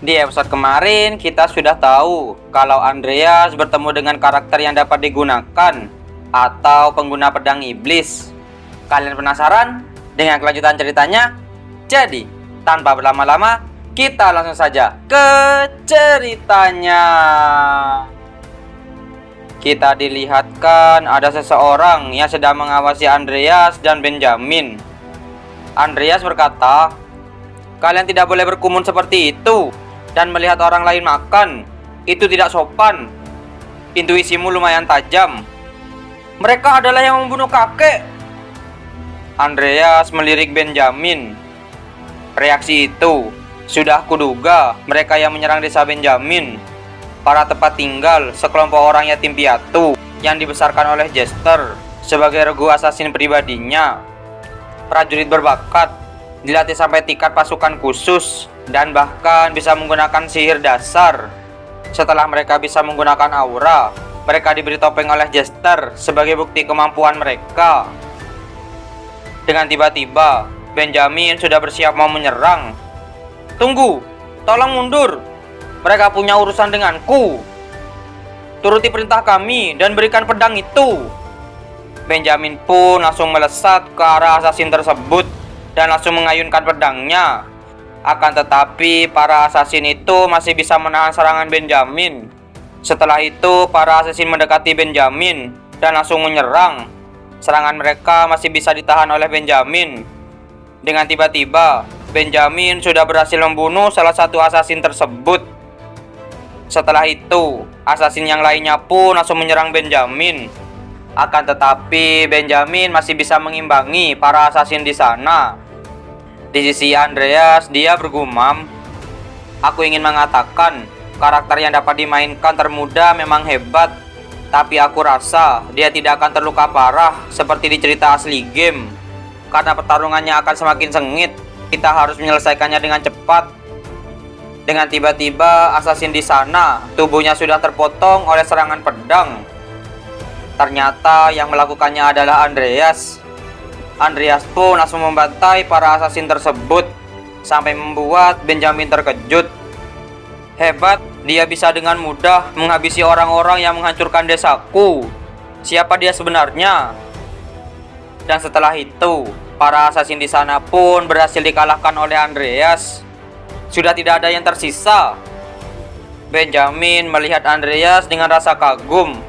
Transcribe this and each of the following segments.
Di episode kemarin kita sudah tahu kalau Andreas bertemu dengan karakter yang dapat digunakan atau pengguna pedang iblis. Kalian penasaran dengan kelanjutan ceritanya? Jadi, tanpa berlama-lama, kita langsung saja ke ceritanya. Kita dilihatkan ada seseorang yang sedang mengawasi Andreas dan Benjamin. Andreas berkata, "Kalian tidak boleh berkerumun seperti itu dan melihat orang lain makan. Itu tidak sopan. Intuisimu lumayan tajam. Mereka adalah yang membunuh kakek." Andreas melirik Benjamin. Reaksi itu sudah kuduga, mereka yang menyerang desa Benjamin, para tempat tinggal sekelompok orang yatim piatu yang dibesarkan oleh Jester sebagai regu asasin pribadinya. Prajurit berbakat, dilatih sampai tingkat pasukan khusus, dan bahkan bisa menggunakan sihir dasar. Setelah mereka bisa menggunakan aura, mereka diberi topeng oleh Jester sebagai bukti kemampuan mereka. Dengan tiba-tiba, Benjamin sudah bersiap mau menyerang. "Tunggu, tolong mundur. Mereka punya urusan denganku. Turuti perintah kami dan berikan pedang itu." Benjamin pun langsung melesat ke arah asasin tersebut dan langsung mengayunkan pedangnya. Akan tetapi para asasin itu masih bisa menahan serangan Benjamin. Setelah itu para asasin mendekati Benjamin dan langsung menyerang. Serangan mereka masih bisa ditahan oleh Benjamin. Dengan tiba-tiba Benjamin sudah berhasil membunuh salah satu asasin tersebut. Setelah itu asasin yang lainnya pun langsung menyerang Benjamin. Akan tetapi Benjamin masih bisa mengimbangi para asasin di sana. Di sisi Andreas, dia bergumam, "Aku ingin mengatakan karakter yang dapat dimainkan termuda memang hebat, tapi aku rasa dia tidak akan terluka parah seperti di cerita asli game. Karena pertarungannya akan semakin sengit, kita harus menyelesaikannya dengan cepat." Dengan tiba-tiba asasin di sana, tubuhnya sudah terpotong oleh serangan pedang. Ternyata yang melakukannya adalah Andreas. Andreas pun langsung membantai para asasin tersebut sampai membuat Benjamin terkejut. Hebat, dia bisa dengan mudah menghabisi orang-orang yang menghancurkan desaku. Siapa dia sebenarnya? Dan setelah itu, para asasin di sana pun berhasil dikalahkan oleh Andreas. Sudah tidak ada yang tersisa. Benjamin melihat Andreas dengan rasa kagum.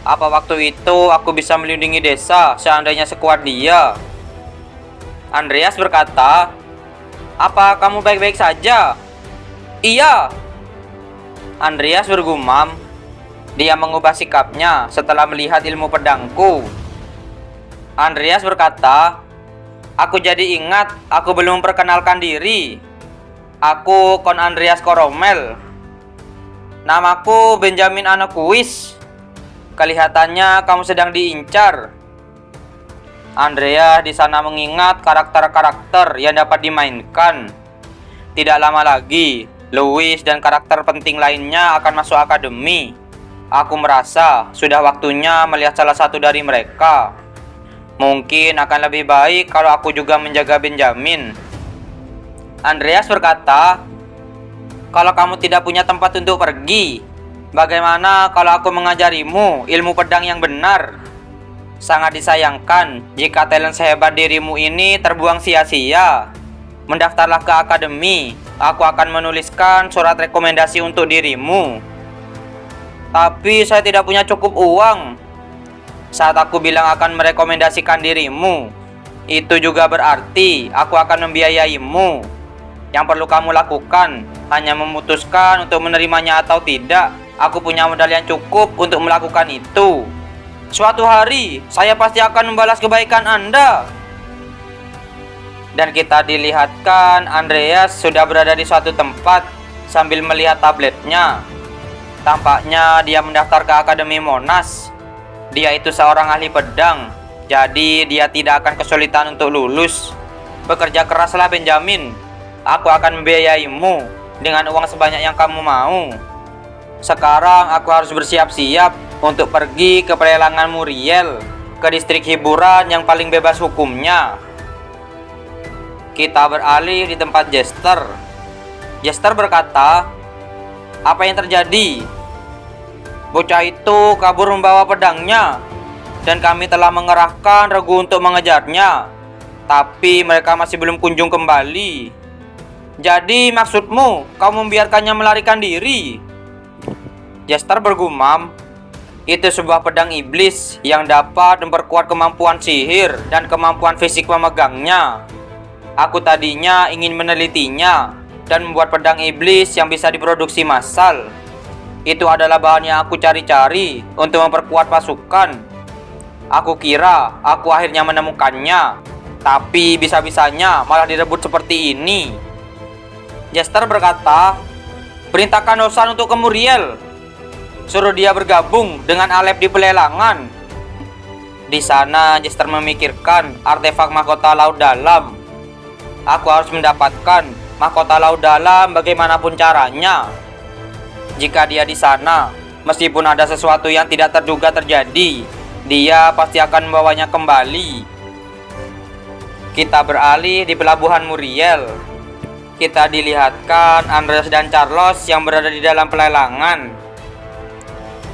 Apa waktu itu aku bisa melindungi desa seandainya sekuat dia? Andreas berkata, "Apa kamu baik-baik saja?" "Iya." Andreas bergumam. Dia mengubah sikapnya setelah melihat ilmu pedangku. Andreas berkata, "Aku jadi ingat aku belum memperkenalkan diri. Aku Kon Andreas Koromel. Namaku Benjamin Anokuis. Kelihatannya kamu sedang diincar." Andreas di sana mengingat karakter-karakter yang dapat dimainkan. Tidak lama lagi, Louis dan karakter penting lainnya akan masuk akademi. Aku merasa sudah waktunya melihat salah satu dari mereka. Mungkin akan lebih baik kalau aku juga menjaga Benjamin. Andreas berkata, "Kalau kamu tidak punya tempat untuk pergi, bagaimana kalau aku mengajarimu ilmu pedang yang benar? Sangat disayangkan jika talent sehebat dirimu ini terbuang sia-sia. Mendaftarlah ke akademi. Aku akan menuliskan surat rekomendasi untuk dirimu." "Tapi saya tidak punya cukup uang." "Saat aku bilang akan merekomendasikan dirimu, itu juga berarti aku akan membiayaimu. Yang perlu kamu lakukan hanya memutuskan untuk menerimanya atau tidak. Aku punya modal yang cukup untuk melakukan itu. Suatu hari saya pasti akan membalas kebaikan Anda." Dan kita dilihatkan Andreas sudah berada di suatu tempat sambil melihat tabletnya. Tampaknya dia mendaftar ke Akademi Monas. Dia itu seorang ahli pedang, jadi dia tidak akan kesulitan untuk lulus. "Bekerja keraslah Benjamin. Aku akan membiayaimu dengan uang sebanyak yang kamu mau. Sekarang aku harus bersiap-siap untuk pergi ke pelelangan Muriel, ke distrik hiburan yang paling bebas hukumnya." Kita beralih di tempat Jester. Jester berkata, "Apa yang terjadi?" "Bocah itu kabur membawa pedangnya, dan kami telah mengerahkan regu untuk mengejarnya, tapi mereka masih belum kunjung kembali." "Jadi maksudmu, kau membiarkannya melarikan diri?" Jester bergumam, "Itu sebuah pedang iblis yang dapat memperkuat kemampuan sihir dan kemampuan fisik memegangnya. Aku tadinya ingin menelitinya dan membuat pedang iblis yang bisa diproduksi massal. Itu adalah bahan yang aku cari-cari untuk memperkuat pasukan. Aku kira aku akhirnya menemukannya, tapi bisa-bisanya malah direbut seperti ini." Jester berkata, "Perintahkan Hosan untuk ke Muriel. Suruh dia bergabung dengan Alep di pelelangan." Di sana Jester memikirkan artefak mahkota laut dalam. Aku harus mendapatkan mahkota laut dalam bagaimanapun caranya. Jika dia di sana, meskipun ada sesuatu yang tidak terduga terjadi, dia pasti akan membawanya kembali. Kita beralih di pelabuhan Muriel. Kita dilihatkan Andreas dan Carlos yang berada di dalam pelelangan.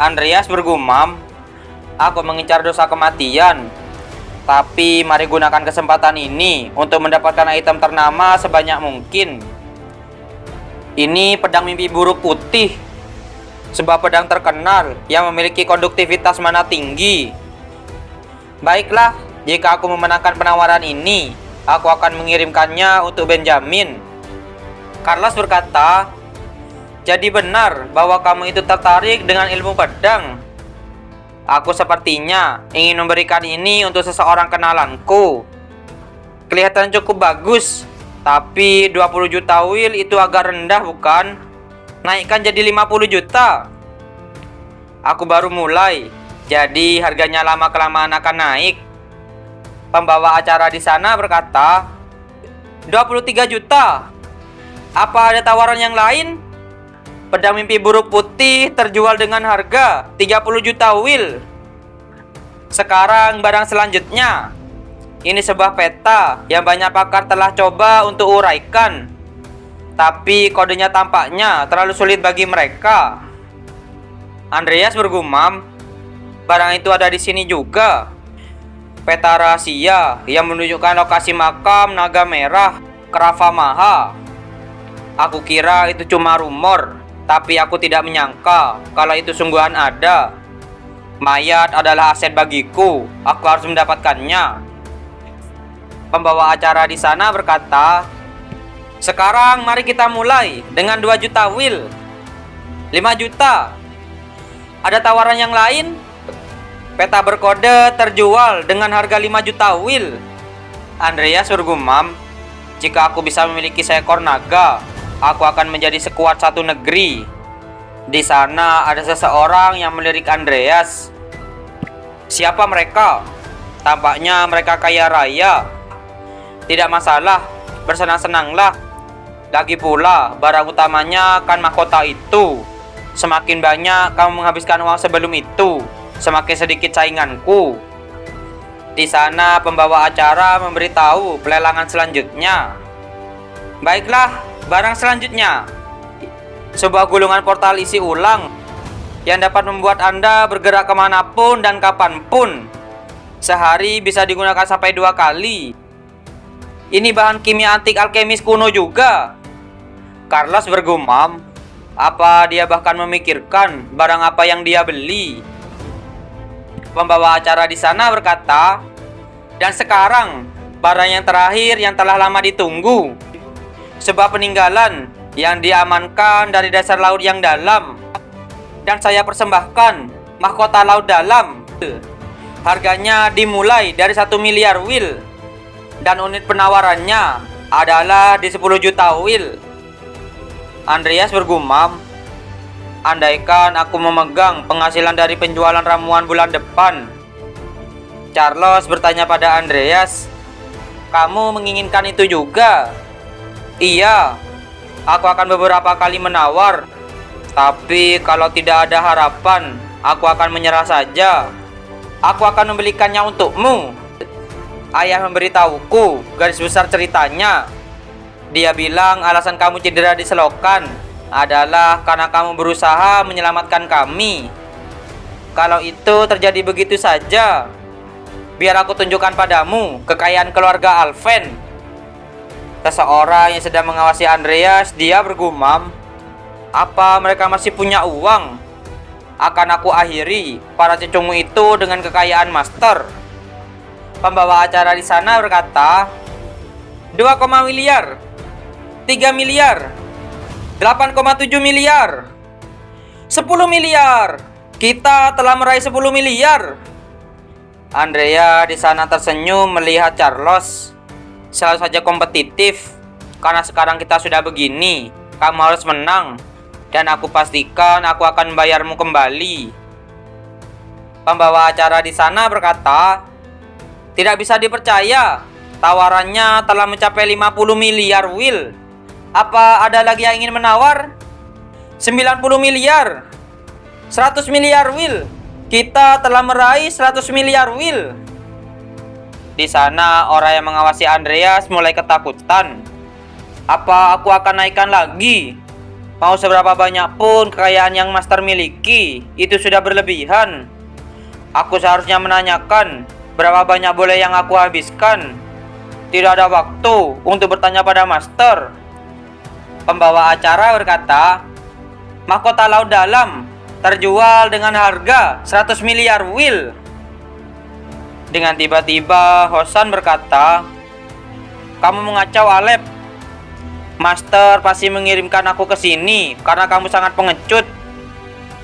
Andreas bergumam, "Aku mengincar dosa kematian. Tapi mari gunakan kesempatan ini untuk mendapatkan item ternama sebanyak mungkin. Ini pedang mimpi buruk putih, sebuah pedang terkenal yang memiliki konduktivitas mana tinggi. Baiklah, jika aku memenangkan penawaran ini, aku akan mengirimkannya untuk Benjamin." Carlos berkata, "Jadi benar bahwa kamu itu tertarik dengan ilmu pedang. Aku sepertinya ingin memberikan ini untuk seseorang kenalanku. Kelihatan cukup bagus, tapi 20 juta wil itu agak rendah bukan? Naikkan jadi 50 juta. Aku baru mulai, jadi harganya lama-kelamaan akan naik." Pembawa acara di sana berkata, 23 juta. Apa ada tawaran yang lain? Pedang mimpi buruk putih terjual dengan harga 30 juta wil. Sekarang barang selanjutnya. Ini sebuah peta yang banyak pakar telah coba untuk uraikan, tapi kodenya tampaknya terlalu sulit bagi mereka. Andreas bergumam, "Barang itu ada di sini juga. Peta rahasia yang menunjukkan lokasi makam naga merah Krava Maha. Aku kira itu cuma rumor, tapi aku tidak menyangka kalau itu sungguhan ada. Mayat adalah aset bagiku, aku harus mendapatkannya." Pembawa acara di sana berkata, "Sekarang mari kita mulai dengan 2 juta wil. 5 juta. Ada tawaran yang lain?" Peta berkode terjual dengan harga 5 juta wil. Andreas bergumam, "Jika aku bisa memiliki seekor naga, aku akan menjadi sekuat satu negeri." Di sana ada seseorang yang melirik Andreas. "Siapa mereka? Tampaknya mereka kaya raya." "Tidak masalah, bersenang-senanglah. Lagi pula, barang utamanya kan mahkota itu. Semakin banyak kamu menghabiskan uang sebelum itu, semakin sedikit sainganku." Di sana pembawa acara memberitahu pelelangan selanjutnya. "Baiklah, barang selanjutnya. Sebuah gulungan portal isi ulang yang dapat membuat Anda bergerak kemanapun dan kapanpun. Sehari bisa digunakan sampai 2 kali. Ini bahan kimia antik alkemis kuno juga." Carlos bergumam, apa dia bahkan memikirkan barang apa yang dia beli. Pembawa acara di sana berkata, "Dan sekarang, barang yang terakhir yang telah lama ditunggu. Sebuah peninggalan yang diamankan dari dasar laut yang dalam. Dan saya persembahkan mahkota laut dalam. Harganya dimulai dari 1 miliar wil. Dan unit penawarannya adalah di 10 juta wil." Andreas bergumam, "Andaikan aku memegang penghasilan dari penjualan ramuan bulan depan." Carlos bertanya pada Andreas, "Kamu menginginkan itu juga?" "Iya, aku akan beberapa kali menawar. Tapi kalau tidak ada harapan, aku akan menyerah saja. Aku akan membelikannya untukmu. Ayah memberitahuku garis besar ceritanya." Dia bilang alasan kamu cedera di selokan adalah karena kamu berusaha menyelamatkan kami. Kalau itu terjadi begitu saja, biar aku tunjukkan padamu kekayaan keluarga Alven. Seseorang yang sedang mengawasi Andreas, dia bergumam, apa mereka masih punya uang? Akan aku akhiri para cucumu itu dengan kekayaan master. Pembawa acara di sana berkata, 2, miliar, 3 miliar, 8,7 miliar, 10 miliar. Kita telah meraih 10 miliar. Andrea di sana tersenyum melihat Carlos. Selalu saja kompetitif. Karena sekarang kita sudah begini, kamu harus menang. Dan aku pastikan aku akan membayarmu kembali. Pembawa acara di sana berkata, tidak bisa dipercaya. Tawarannya telah mencapai 50 miliar, Will. Apa ada lagi yang ingin menawar? 90 miliar, 100 miliar, Will. Kita telah meraih 100 miliar, Will. Di sana orang yang mengawasi Andreas mulai ketakutan. Apa aku akan naikkan lagi? Mau seberapa banyak pun kekayaan yang master miliki, itu sudah berlebihan. Aku seharusnya menanyakan berapa banyak boleh yang aku habiskan. Tidak ada waktu untuk bertanya pada master. Pembawa acara berkata, mahkota laut dalam terjual dengan harga 100 miliar, Will. Dengan tiba-tiba Hosan berkata, kamu mengacau, Alep. Master pasti mengirimkan aku ke sini karena kamu sangat pengecut.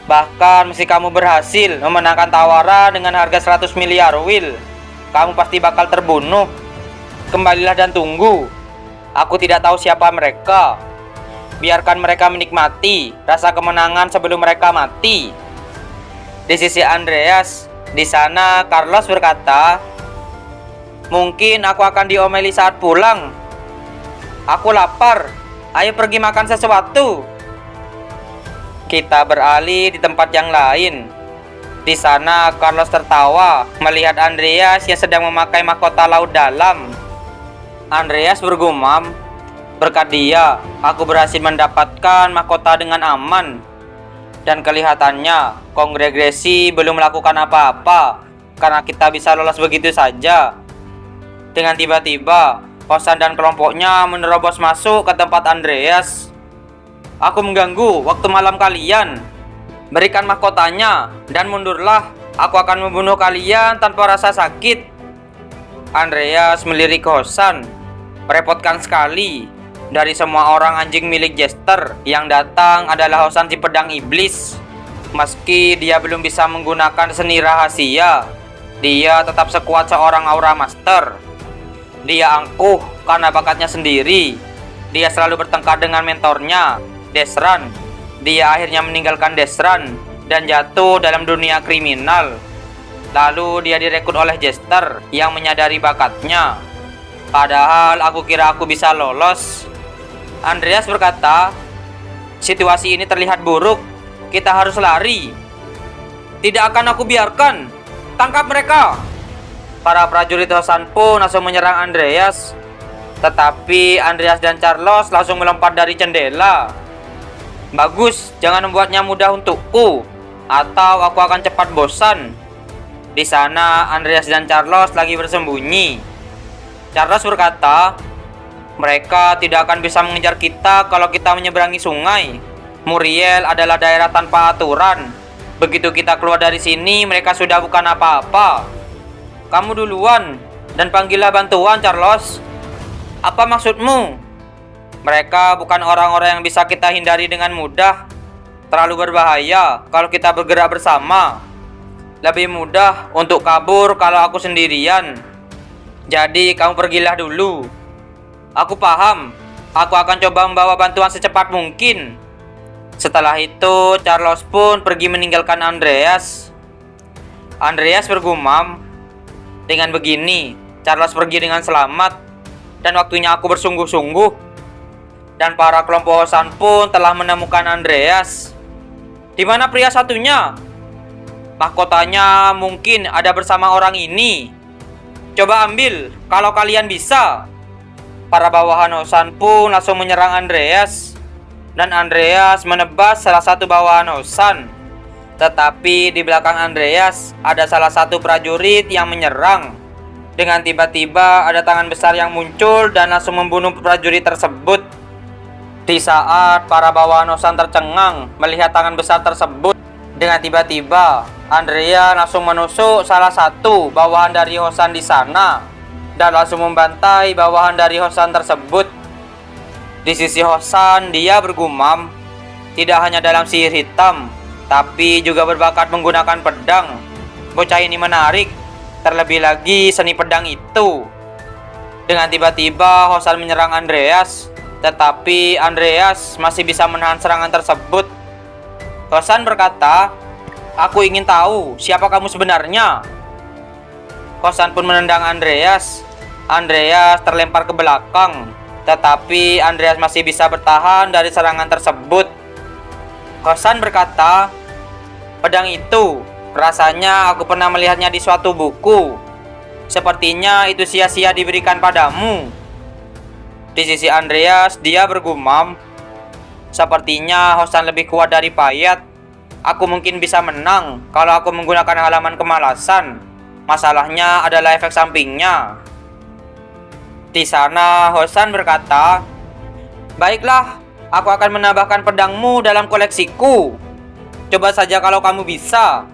Bahkan meski kamu berhasil memenangkan tawaran dengan harga 100 miliar, Will, kamu pasti bakal terbunuh. Kembalilah dan tunggu. Aku tidak tahu siapa mereka. Biarkan mereka menikmati rasa kemenangan sebelum mereka mati. Di sisi Andreas, di sana Carlos berkata, mungkin aku akan diomeli saat pulang. Aku lapar, ayo pergi makan sesuatu. Kita beralih di tempat yang lain. Di sana Carlos tertawa melihat Andreas yang sedang memakai mahkota laut dalam. Andreas bergumam, berkat dia, aku berhasil mendapatkan mahkota dengan aman. Dan kelihatannya kongregasi belum melakukan apa-apa karena kita bisa lolos begitu saja. Dengan tiba-tiba Hosan dan kelompoknya menerobos masuk ke tempat Andreas. Aku mengganggu waktu malam kalian. Berikan mahkotanya dan mundurlah. Aku akan membunuh kalian tanpa rasa sakit. Andreas melirik Hosan. Merepotkan sekali. Dari semua orang anjing milik Jester, yang datang adalah Hosan si pedang iblis. Meski dia belum bisa menggunakan seni rahasia, dia tetap sekuat seorang aura master. Dia angkuh karena bakatnya sendiri. Dia selalu bertengkar dengan mentornya, Desran. Dia akhirnya meninggalkan Desran dan jatuh dalam dunia kriminal. Lalu dia direkrut oleh Jester yang menyadari bakatnya. Padahal aku kira aku bisa lolos. Andreas berkata, situasi ini terlihat buruk. Kita harus lari. Tidak akan aku biarkan. Tangkap mereka. Para prajurit Hosan pun langsung menyerang Andreas. Tetapi Andreas dan Carlos langsung melompat dari jendela. Bagus, jangan membuatnya mudah untukku, atau aku akan cepat bosan. Di sana Andreas dan Carlos lagi bersembunyi. Carlos berkata, mereka tidak akan bisa mengejar kita kalau kita menyeberangi sungai. Muriel adalah daerah tanpa aturan. Begitu kita keluar dari sini, mereka sudah bukan apa-apa. Kamu duluan dan panggillah bantuan, Carlos. Apa maksudmu? Mereka bukan orang-orang yang bisa kita hindari dengan mudah. Terlalu berbahaya kalau kita bergerak bersama. Lebih mudah untuk kabur kalau aku sendirian. Jadi kamu pergilah dulu. Aku paham. Aku akan coba membawa bantuan secepat mungkin. Setelah itu, Carlos pun pergi meninggalkan Andreas. Andreas bergumam, dengan begini, Carlos pergi dengan selamat, dan waktunya aku bersungguh-sungguh. Dan para kelompok Hosan pun telah menemukan Andreas. Di mana pria satunya? Mahkotanya mungkin ada bersama orang ini. Coba ambil, kalau kalian bisa. Para bawahan Hosan pun langsung menyerang Andreas, dan Andreas menebas salah satu bawahan Hosan. Tetapi di belakang Andreas ada salah satu prajurit yang menyerang. Dengan tiba-tiba ada tangan besar yang muncul dan langsung membunuh prajurit tersebut. Di saat para bawahan Hosan tercengang melihat tangan besar tersebut, dengan tiba-tiba Andreas langsung menusuk salah satu bawahan dari Hosan di sana dan langsung membantai bawahan dari Hosan tersebut. Di sisi Hosan, dia bergumam, tidak hanya dalam sihir hitam, tapi juga berbakat menggunakan pedang. Bocah ini menarik, terlebih lagi seni pedang itu. Dengan tiba-tiba Hosan menyerang Andreas, tetapi Andreas masih bisa menahan serangan tersebut. Hosan berkata, "Aku ingin tahu siapa kamu sebenarnya." Hosan pun menendang Andreas. Andreas terlempar ke belakang, tetapi Andreas masih bisa bertahan dari serangan tersebut. Hosan berkata, "Pedang itu, rasanya aku pernah melihatnya di suatu buku. Sepertinya itu sia-sia diberikan padamu." Di sisi Andreas, dia bergumam, "Sepertinya Hosan lebih kuat dari Payat. Aku mungkin bisa menang kalau aku menggunakan halaman kemalasan. Masalahnya adalah efek sampingnya." Di sana Hosan berkata, "Baiklah, aku akan menambahkan pedangmu dalam koleksiku. Coba saja kalau kamu bisa."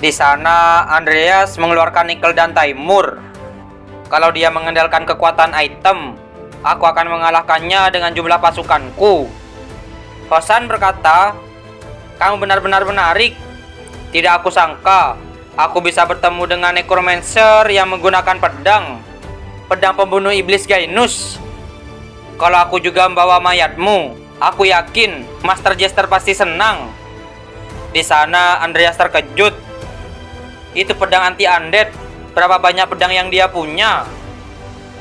Di sana Andreas mengeluarkan Nickel dan Taimur. Kalau dia mengandalkan kekuatan item, aku akan mengalahkannya dengan jumlah pasukanku. Hosan berkata, "Kamu benar-benar menarik. Tidak aku sangka aku bisa bertemu dengan Necromancer yang menggunakan pedang pembunuh iblis Gainus. Kalau aku juga membawa mayatmu, aku yakin Master Jester pasti senang." Di sana Andreas terkejut. Itu pedang anti undead. Berapa banyak pedang yang dia punya?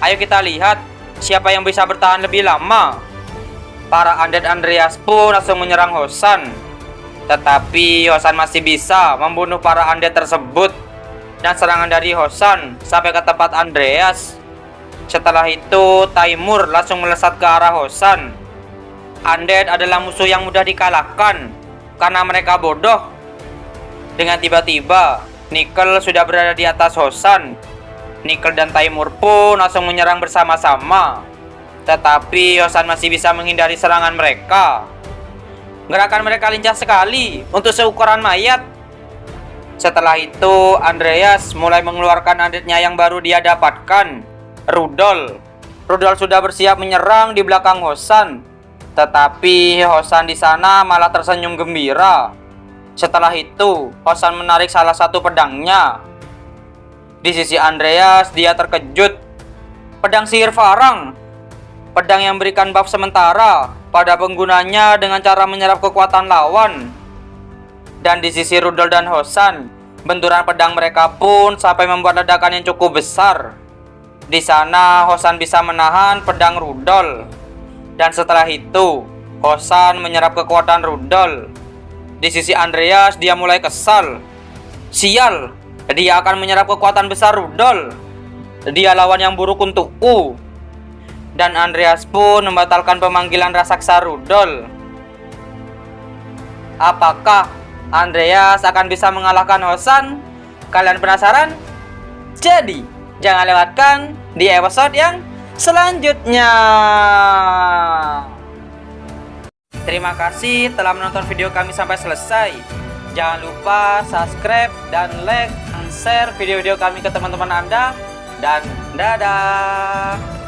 Ayo kita lihat siapa yang bisa bertahan lebih lama. Para undead Andreas pun langsung menyerang Hosan, tetapi Hosan masih bisa membunuh para undead tersebut. Dan serangan dari Hosan sampai ke tempat Andreas. Setelah itu Taimur langsung melesat ke arah Hosan. Undead adalah musuh yang mudah dikalahkan karena mereka bodoh. Dengan tiba-tiba Nickel sudah berada di atas Hosan. Nickel dan Taimur pun langsung menyerang bersama-sama, tetapi Hosan masih bisa menghindari serangan mereka. Gerakan mereka lincah sekali untuk seukuran mayat. Setelah itu Andreas mulai mengeluarkan undeadnya yang baru dia dapatkan, Rudol. Rudol sudah bersiap menyerang di belakang Hosan, tetapi Hosan di sana malah tersenyum gembira. Setelah itu Hosan menarik salah satu pedangnya. Di sisi Andreas, dia terkejut. Pedang sihir Farang, pedang yang berikan buff sementara pada penggunanya dengan cara menyerap kekuatan lawan. Dan di sisi Rudol dan Hosan, benturan pedang mereka pun sampai membuat ledakan yang cukup besar. Di sana Hosan bisa menahan pedang Rudol. Dan setelah itu Hosan menyerap kekuatan Rudol. Di sisi Andreas, dia mulai kesal. Sial, dia akan menyerap kekuatan besar Rudol. Dia lawan yang buruk untukku. Dan Andreas pun membatalkan pemanggilan raksasa Rudol. Apakah Andreas akan bisa mengalahkan Hosan? Kalian penasaran? Jadi jangan lewatkan di episode yang selanjutnya. Terima kasih telah menonton video kami sampai selesai. Jangan lupa subscribe dan like dan share video-video kami ke teman-teman Anda. Dan dadah.